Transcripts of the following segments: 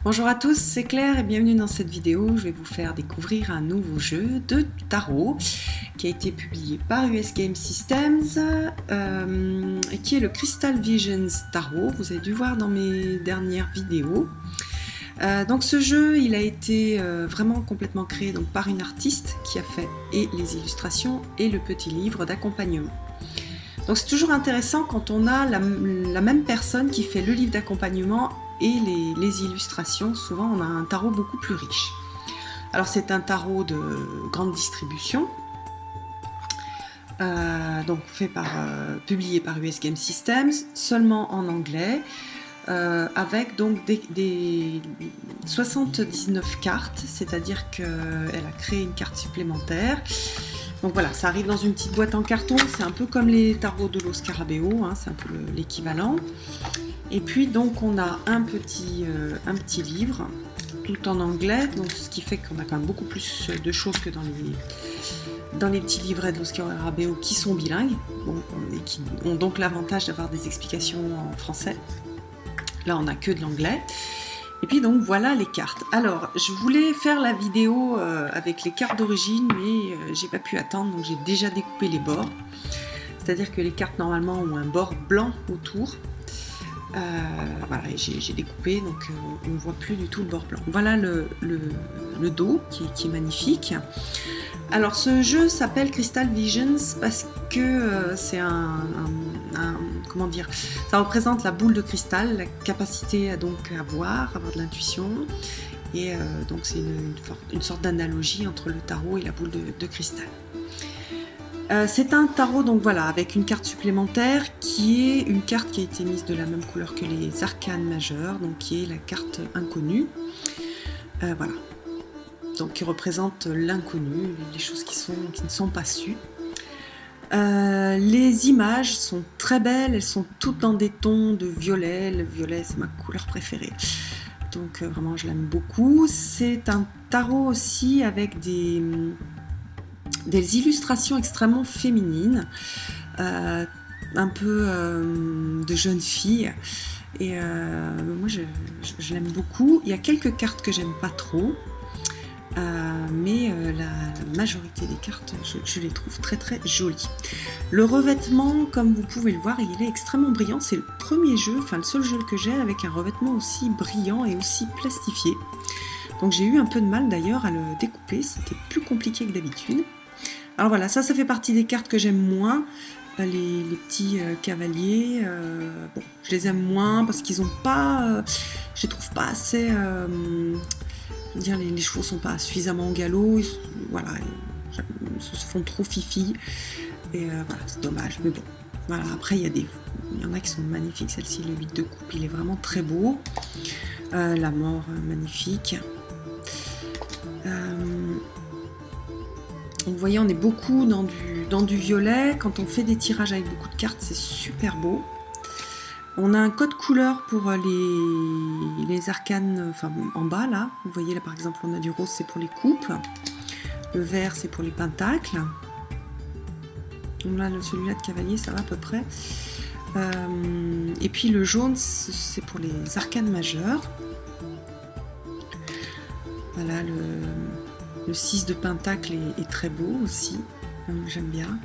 Bonjour à tous, c'est Claire et bienvenue dans cette vidéo. Je vais vous faire découvrir un nouveau jeu de tarot qui a été publié par US Game Systems et qui est le Crystal Visions Tarot. Vous avez dû voir dans mes dernières vidéos. Donc ce jeu, il a été vraiment complètement créé donc, par une artiste qui a fait et les illustrations et le petit livre d'accompagnement. Donc c'est toujours intéressant quand on a la même personne qui fait le livre d'accompagnement et les illustrations. Souvent on a un tarot beaucoup plus riche. Alors c'est un tarot de grande distribution, donc publié par US Game Systems, seulement en anglais, avec donc des 79 cartes, c'est-à-dire qu'elle a créé une carte supplémentaire. Donc voilà, ça arrive dans une petite boîte en carton, c'est un peu comme les tarots de Lo Scarabeo, hein, c'est un peu l'équivalent. Et puis donc on a un petit livre, tout en anglais, donc ce qui fait qu'on a quand même beaucoup plus de choses que dans les petits livrets de Lo Scarabeo qui sont bilingues, et qui ont donc l'avantage d'avoir des explications en français. Là on n'a que de l'anglais. Et puis donc voilà les cartes. Alors je voulais faire la vidéo avec les cartes d'origine, mais j'ai pas pu attendre, donc j'ai déjà découpé les bords. C'est-à-dire que les cartes normalement ont un bord blanc autour. Voilà, j'ai découpé, donc on ne voit plus du tout le bord blanc. Voilà le dos qui est magnifique. Alors ce jeu s'appelle Crystal Visions parce que c'est comment dire, ça représente la boule de cristal, la capacité à avoir de l'intuition, et donc c'est une sorte d'analogie entre le tarot et la boule de cristal. C'est un tarot donc voilà avec une carte supplémentaire qui est une carte qui a été mise de la même couleur que les arcanes majeures, donc qui est la carte inconnue. Voilà. Donc qui représente l'inconnu, les choses qui ne sont pas sues. Les images sont très belles, elles sont toutes dans des tons de violet. Le violet, c'est ma couleur préférée. Donc vraiment, je l'aime beaucoup. C'est un tarot aussi avec des illustrations extrêmement féminines, un peu de jeunes filles. Et moi, je l'aime beaucoup. Il y a quelques cartes que j'aime pas trop. Mais la majorité des cartes, je les trouve très très jolies. Le revêtement, comme vous pouvez le voir, il est extrêmement brillant. C'est le premier jeu, enfin le seul jeu que j'ai avec un revêtement aussi brillant et aussi plastifié. Donc j'ai eu un peu de mal d'ailleurs à le découper, c'était plus compliqué que d'habitude. Alors voilà, ça fait partie des cartes que j'aime moins. Les petits cavaliers, bon, je les aime moins parce qu'ils ont pas, je les trouve pas assez... dire les chevaux sont pas suffisamment au galop, voilà, ils se font trop fifi, et voilà, c'est dommage, mais bon, voilà, après il y en a qui sont magnifiques, celle-ci, le 8 de coupe, il est vraiment très beau, la mort, magnifique. Vous voyez, on est beaucoup dans du violet. Quand on fait des tirages avec beaucoup de cartes, c'est super beau. On a un code couleur pour les arcanes, enfin en bas là. Vous voyez là par exemple, on a du rose, c'est pour les coupes. Le vert, c'est pour les pentacles. Donc là, celui-là de cavalier, ça va à peu près. Et puis le jaune, c'est pour les arcanes majeures. Voilà, le 6 de pentacle est très beau aussi. J'aime bien.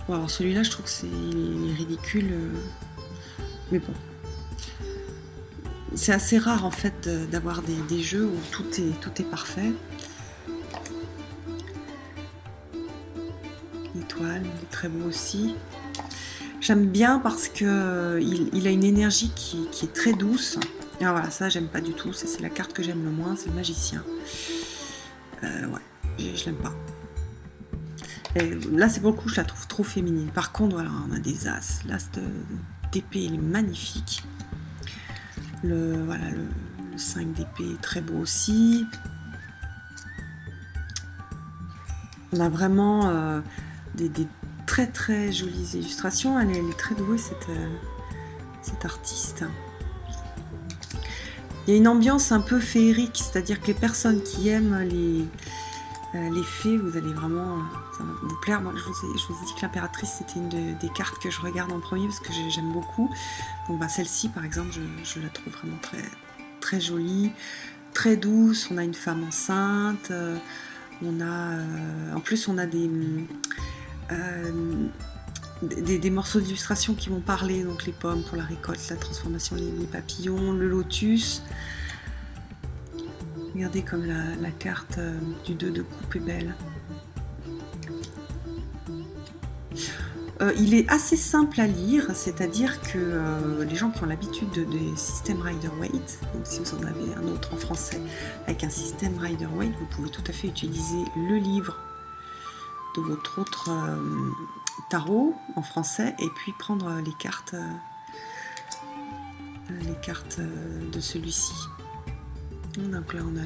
Bon, alors celui-là, je trouve que il est ridicule. Mais bon, c'est assez rare en fait d'avoir des jeux où tout est parfait. L'étoile, il est très beau aussi. J'aime bien parce que il a une énergie qui est très douce. Alors voilà, ça j'aime pas du tout. Ça c'est la carte que j'aime le moins, c'est le magicien. Ouais, je l'aime pas. Et là c'est pour le coup, je la trouve trop féminine. Par contre, voilà, on a des as. L'as d'épée, il est magnifique. Le 5 d'épée est très beau aussi. On a vraiment des très très jolies illustrations. Elle est très douée, cette artiste. Il y a une ambiance un peu féerique, c'est-à-dire que les personnes qui aiment les fées, vous allez vraiment, ça va vous plaire. Moi, je vous ai dit que l'impératrice, c'était une des cartes que je regarde en premier parce que j'aime beaucoup. Donc, bah, celle-ci, par exemple, je la trouve vraiment très, très jolie, très douce. On a une femme enceinte, en plus on a des morceaux d'illustration qui vont parler, donc les pommes pour la récolte, la transformation, les papillons, le lotus. Regardez comme la carte du 2 de coupe est belle. Il est assez simple à lire, c'est-à-dire que les gens qui ont l'habitude des systèmes Rider-Waite, donc si vous en avez un autre en français avec un système Rider-Waite, vous pouvez tout à fait utiliser le livre de votre autre tarot en français et puis prendre les cartes de celui-ci. Donc là on a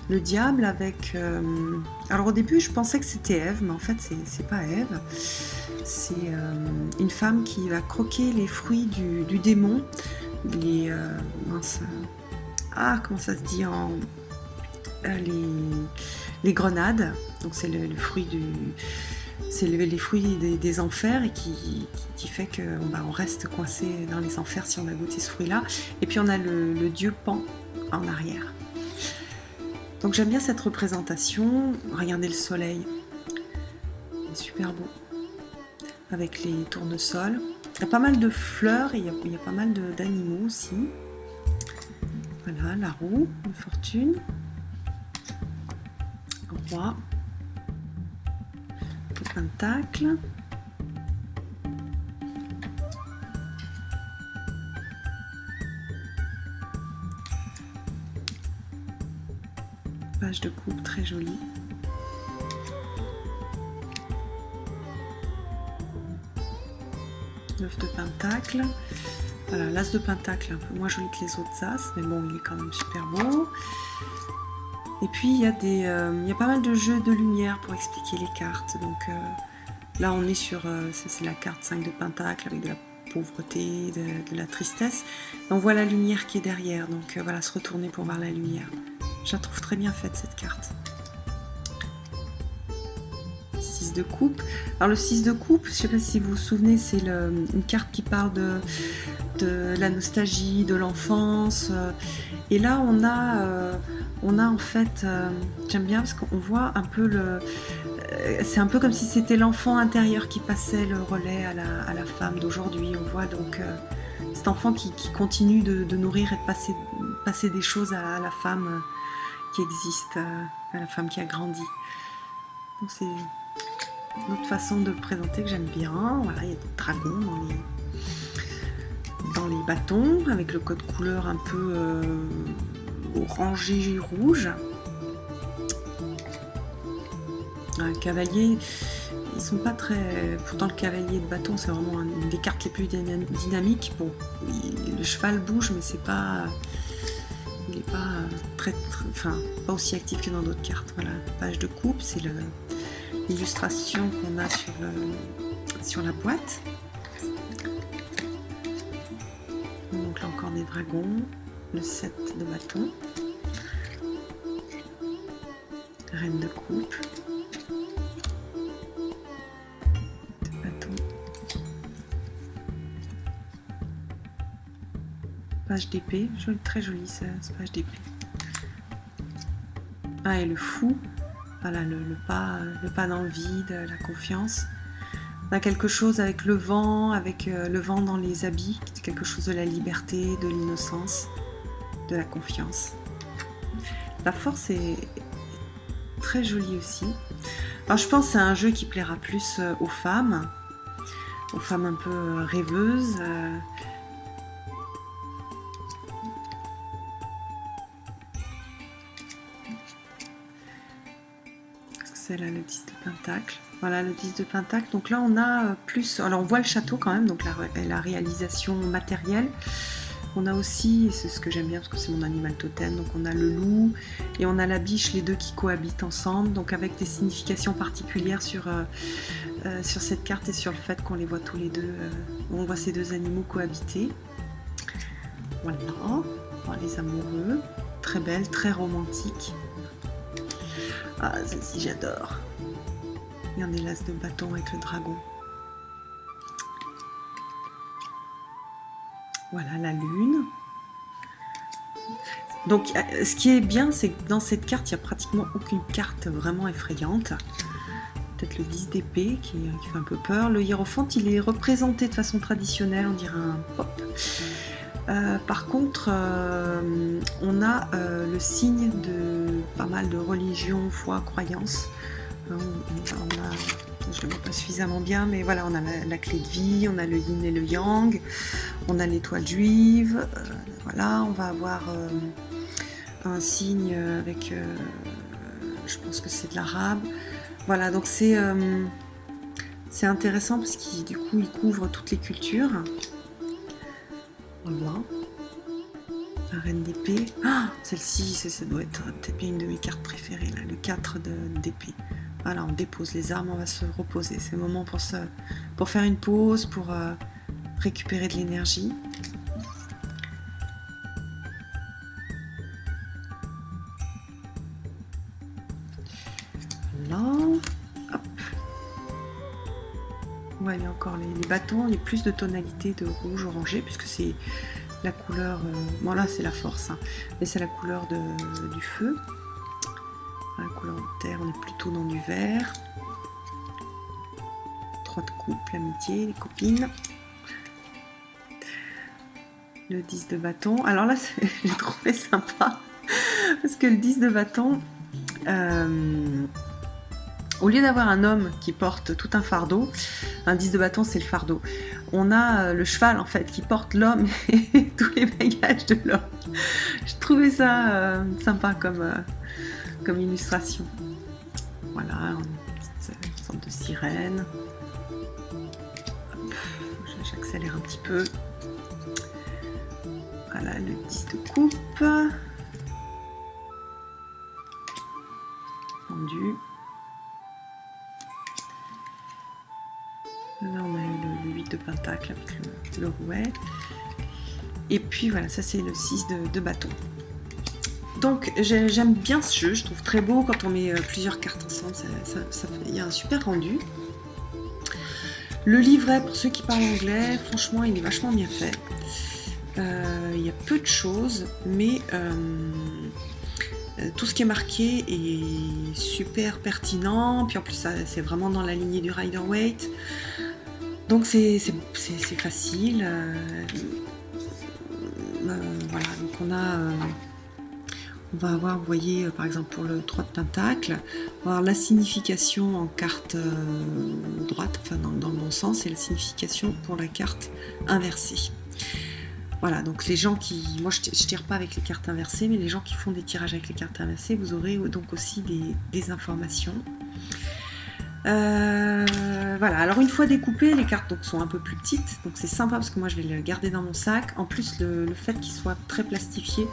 le diable avec... alors au début je pensais que c'était Ève, mais en fait c'est pas Ève. C'est une femme qui va croquer les fruits du démon. Comment ça se dit les grenades. Donc c'est le fruit c'est les fruits des enfers et qui fait qu'on reste coincé dans les enfers si on a goûté ce fruit-là. Et puis on a le dieu Pan en arrière. Donc j'aime bien cette représentation. Regardez le soleil, c'est super beau, avec les tournesols. Il y a pas mal de fleurs et il y a pas mal d'animaux aussi. Voilà, la roue de fortune, le roi, le pentacle, page de coupe très jolie. L'œuf de pentacle. Voilà, l'as de pentacle, un peu moins joli que les autres as, mais bon, il est quand même super beau. Et puis, il y a pas mal de jeux de lumière pour expliquer les cartes. Donc là, on est sur... c'est la carte 5 de pentacle avec de la pauvreté, de la tristesse. Et on voit la lumière qui est derrière. Donc voilà, se retourner pour voir la lumière. Je la trouve très bien faite, cette carte. 6 de coupe. Alors le 6 de coupe, je ne sais pas si vous vous souvenez, c'est une carte qui parle de la nostalgie, de l'enfance. Et là, on a en fait, j'aime bien parce qu'on voit un peu c'est un peu comme si c'était l'enfant intérieur qui passait le relais à la femme d'aujourd'hui. On voit donc cet enfant qui continue de nourrir et de passer des choses à la femme qui existe, à la femme qui a grandi. Donc c'est une autre façon de le présenter que j'aime bien. Voilà, il y a des dragons dans les bâtons, avec le code couleur un peu orangé rouge. Un cavalier, ils sont pas très... Pourtant le cavalier de bâton, c'est vraiment une des cartes les plus dynamiques. Bon, le cheval bouge, mais c'est pas... Il n'est pas pas aussi actif que dans d'autres cartes. Voilà, page de coupe, c'est l'illustration qu'on a sur la boîte. Donc là encore des dragons, le 7 de bâton, reine de coupe, de bâton, page d'épée, très jolie cette page d'épée. Ah, et le fou, voilà, le pas dans le vide, la confiance. On a quelque chose avec le vent dans les habits, quelque chose de la liberté, de l'innocence, de la confiance. La force est très jolie aussi. Alors je pense que c'est un jeu qui plaira plus aux femmes un peu rêveuses. C'est là le 10 de pentacle. Voilà le 10 de pentacle. Donc là on a plus... Alors on voit le château quand même, donc la réalisation matérielle. On a aussi, et c'est ce que j'aime bien parce que c'est mon animal totem, donc on a le loup et on a la biche, les deux qui cohabitent ensemble, donc avec des significations particulières sur cette carte et sur le fait qu'on les voit tous les deux, on voit ces deux animaux cohabiter. Voilà, les amoureux, très belle, très romantique. Ah, celle-ci j'adore. Regardez l'as de bâton avec le dragon. Voilà la lune. Donc ce qui est bien, c'est que dans cette carte, il n'y a pratiquement aucune carte vraiment effrayante. Peut-être le 10 d'épée qui fait un peu peur. Le hiérophant, il est représenté de façon traditionnelle, on dirait un pop. Par contre, on a le signe de pas mal de religions, foi, croyances. Je ne le vois pas suffisamment bien, mais voilà, on a la clé de vie, on a le yin et le yang, on a l'étoile juive, voilà, on va avoir un signe avec, je pense que c'est de l'arabe, voilà, donc c'est intéressant parce qu'il du coup il couvre toutes les cultures. Voilà, la reine d'épée, celle-ci, ça doit être peut-être bien une de mes cartes préférées, là, le 4 d'épée. Voilà, on dépose les armes, on va se reposer. C'est le moment pour faire une pause, pour récupérer de l'énergie. Voilà. Hop. On voit encore les bâtons, il y a plus de tonalité de rouge orangé, puisque c'est la couleur... bon là c'est la force, hein, mais c'est la couleur du feu. La couleur de terre, on est plutôt dans du vert. 3 de coupe, l'amitié, les copines. Le 10 de bâton. Alors là, j'ai trouvé sympa. Parce que le 10 de bâton, au lieu d'avoir un homme qui porte tout un fardeau, un 10 de bâton, c'est le fardeau. On a le cheval, en fait, qui porte l'homme et tous les bagages de l'homme. J'ai trouvé ça sympa comme illustration. Voilà, une sorte de sirène. J'accélère un petit peu. Voilà, le 10 de coupe. Tendu. Là, on a le 8 de pentacle avec le rouet. Et puis voilà, ça c'est le 6 de bâton. Donc j'aime bien ce jeu, je trouve très beau quand on met plusieurs cartes ensemble, il y a un super rendu. Le livret, pour ceux qui parlent anglais, franchement il est vachement bien fait. Il y a peu de choses, mais tout ce qui est marqué est super pertinent, puis en plus c'est vraiment dans la lignée du Rider-Waite. Donc c'est facile. Voilà, donc on va avoir, vous voyez, par exemple pour le 3 de pentacle, on va avoir la signification en carte droite, enfin dans le bon sens, et la signification pour la carte inversée. Voilà, donc les gens qui... Moi je tire pas avec les cartes inversées, mais les gens qui font des tirages avec les cartes inversées, vous aurez donc aussi des informations. Voilà, alors une fois découpées, les cartes donc, sont un peu plus petites, donc c'est sympa parce que moi je vais les garder dans mon sac. En plus, le fait qu'ils soient très plastifiés,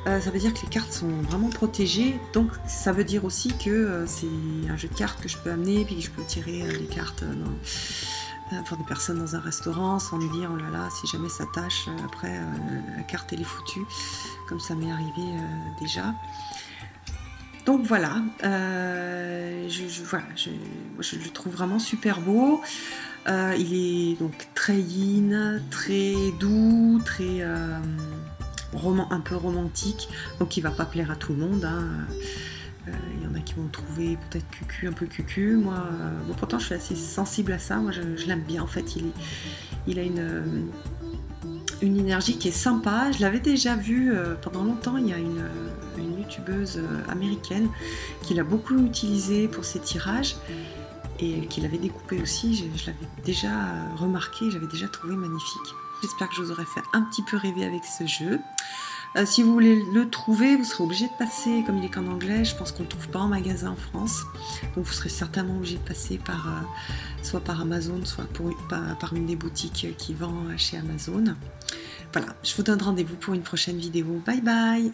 ça veut dire que les cartes sont vraiment protégées, donc ça veut dire aussi que c'est un jeu de cartes que je peux amener, puis que je peux tirer les cartes pour des personnes dans un restaurant sans me dire oh là là, si jamais ça tâche, après la carte elle est foutue, comme ça m'est arrivé déjà. Donc voilà, je le trouve vraiment super beau. Il est donc très yin, très doux, très un peu romantique, donc il va pas plaire à tout le monde. Hein. Il y en a qui vont le trouver peut-être un peu cucu. Moi, bon, pourtant je suis assez sensible à ça. Moi, je l'aime bien. En fait, il a une énergie qui est sympa. Je l'avais déjà vu pendant longtemps. Il y a une youtubeuse américaine qui l'a beaucoup utilisé pour ses tirages et qui l'avait découpé aussi. Je l'avais déjà remarqué, j'avais déjà trouvé magnifique. J'espère que je vous aurai fait un petit peu rêver avec ce jeu. Si vous voulez le trouver, vous serez obligé de passer, comme il est qu'en anglais, je pense qu'on ne le trouve pas en magasin en France. Donc vous serez certainement obligé de passer soit par Amazon, soit par une des boutiques qui vend chez Amazon. Voilà, je vous donne rendez-vous pour une prochaine vidéo. Bye bye!